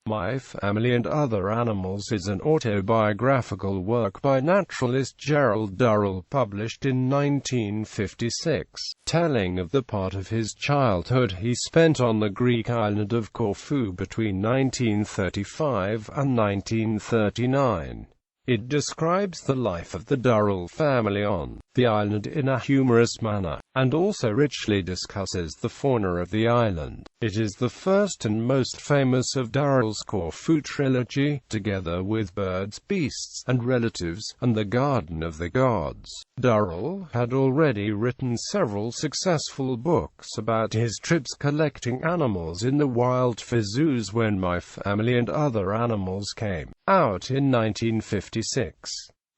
My Family and Other Animals is an autobiographical work by naturalist Gerald Durrell, published in 1956, telling of the part of his childhood he spent on the Greek island of Corfu between 1935 and 1939. It describes the life of the Durrell family on the island in a humorous manner, and also richly discusses the fauna of the island. It is the first and most famous of Durrell's Corfu trilogy, together with Birds, Beasts, and Relatives, and The Garden of the Gods. Durrell had already written several successful books about his trips collecting animals in the wild for zoos when My Family and Other Animals came out in 1956.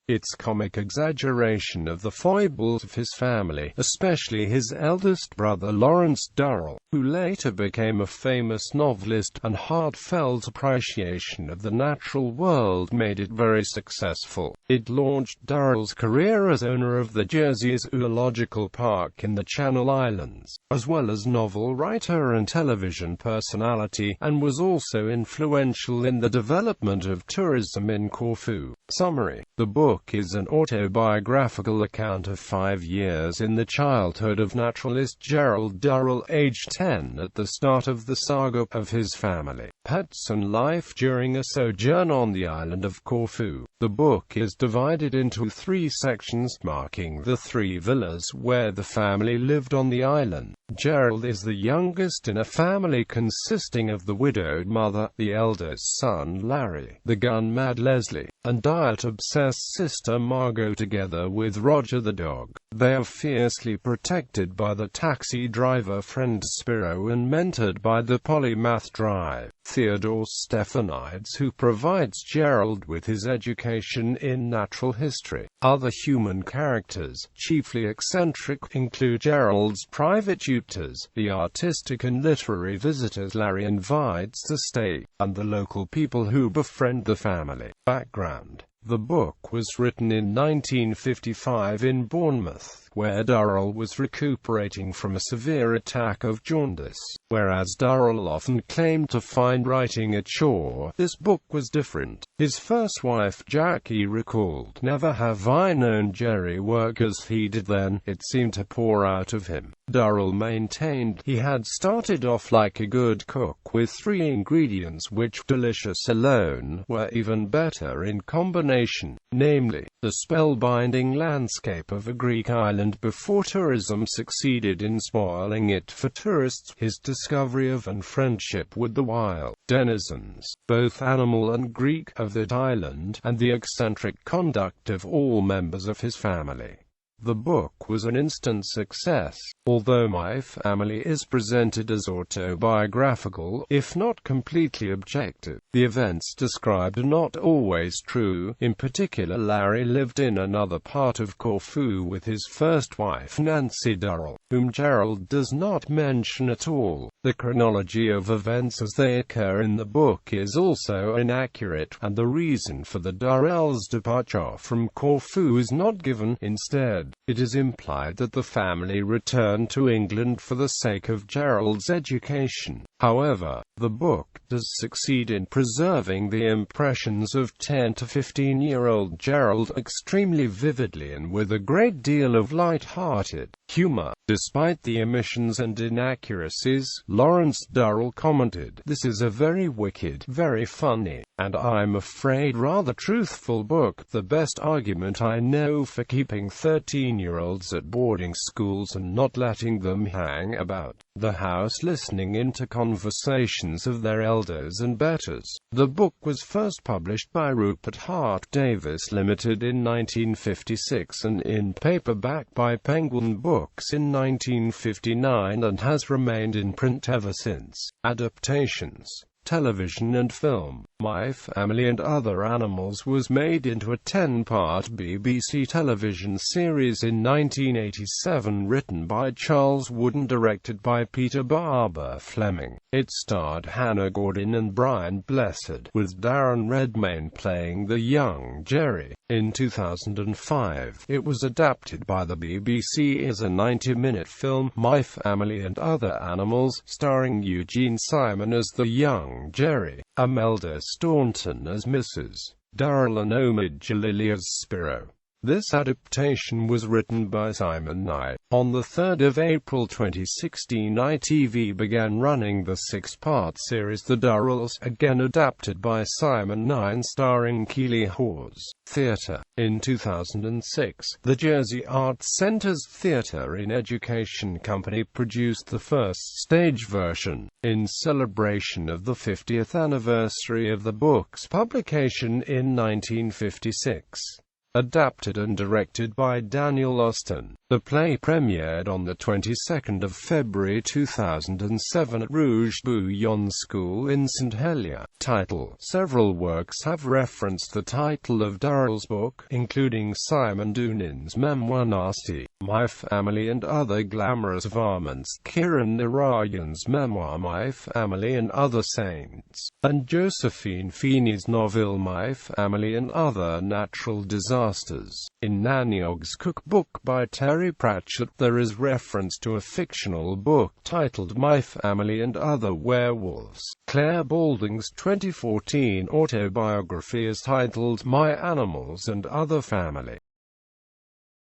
Its comic exaggeration of the foibles of his family, especially his eldest brother Lawrence Durrell, who later became a famous novelist, and heartfelt appreciation of the natural world made it very successful. It launched Durrell's career as owner of the Jersey Zoological Park in the Channel Islands, as well as novel writer and television personality, and was also influential in the development of tourism in Corfu. Summary: the book is an autobiographical account of 5 years in the childhood of naturalist Gerald Durrell, aged 10 at the start of the saga of his family, pets and life during a sojourn on the island of Corfu. The book is divided into 3 sections, marking the 3 villas where the family lived on the island. Gerald is the youngest in a family consisting of the widowed mother, the eldest son Larry, the gun-mad Leslie, and diet-obsessed sister Margot, together with Roger the dog. They are fiercely protected by the taxi driver friend Spiro and mentored by the polymath drive Theodore Stephanides, who provides Gerald with his education in natural history. Other human characters, chiefly eccentric, include Gerald's private tutors, the artistic and literary visitors Larry invites to stay, and the local people who befriend the family. Background: the book was written in 1955 in Bournemouth, where Durrell was recuperating from a severe attack of jaundice. Whereas Durrell often claimed to find writing a chore, this book was different. His first wife Jackie recalled, "Never have I known Jerry work as he did then. It seemed to pour out of him." Durrell maintained he had started off like a good cook, with 3 ingredients which, delicious alone, were even better in combination, namely, the spellbinding landscape of a Greek island before tourism succeeded in spoiling it for tourists, his discovery of and friendship with the wild denizens, both animal and Greek, of that island, and the eccentric conduct of all members of his family. The book was an instant success. Although My Family is presented as autobiographical, if not completely objective, the events described are not always true. In particular, Larry lived in another part of Corfu with his first wife Nancy Durrell, whom Gerald does not mention at all. The chronology of events as they occur in the book is also inaccurate, and the reason for the Durrells' departure from Corfu is not given. Instead, it is implied that the family returned to England for the sake of Gerald's education. However, the book does succeed in preserving the impressions of 10 to 15-year-old Gerald extremely vividly and with a great deal of light-hearted humor. Despite the omissions and inaccuracies, Lawrence Durrell commented, "This is a very wicked, very funny, and I'm afraid rather truthful book. The best argument I know for keeping 13-year-olds at boarding schools and not letting them hang about the house listening into conversations of their elders and betters." The book was first published by Rupert Hart Davis Limited in 1956 and in paperback by Penguin Books in 1959, and has remained in print ever since. Adaptations: television and film. My Family and Other Animals was made into a 10-part BBC television series in 1987, written by Charles Wood and directed by Peter Barber Fleming. It starred Hannah Gordon and Brian Blessed, with Darren Redmayne playing the young Jerry. In 2005, it was adapted by the BBC as a 90-minute film, My Family and Other Animals, starring Eugene Simon as the young starring Jerry, Imelda Staunton as Mrs. Durrell and Omid Jalili as Spiro. This adaptation was written by Simon Nye. On 3 April 2016, ITV began running the six-part series The Durrells, again adapted by Simon Nye and starring Keeley Hawes Theatre. In 2006, the Jersey Arts Center's Theatre in Education Company produced the first stage version, in celebration of the 50th anniversary of the book's publication in 1956. Adapted and directed by Daniel Austin, the play premiered on the 22nd of February 2007 at Rouge Bouillon School in St. Helier. Title: several works have referenced the title of Durrell's book, including Simon Doonin's memoir Nasty, My Family and Other Glamorous Varmints, Kiran Narayan's memoir My Family and Other Saints, and Josephine Feeney's novel My Family and Other Natural Disasters. In Nanyog's cookbook by Terry Pratchett, there is reference to a fictional book titled My Family and Other Werewolves. Claire Balding's 2014 autobiography is titled My Animals and Other Family.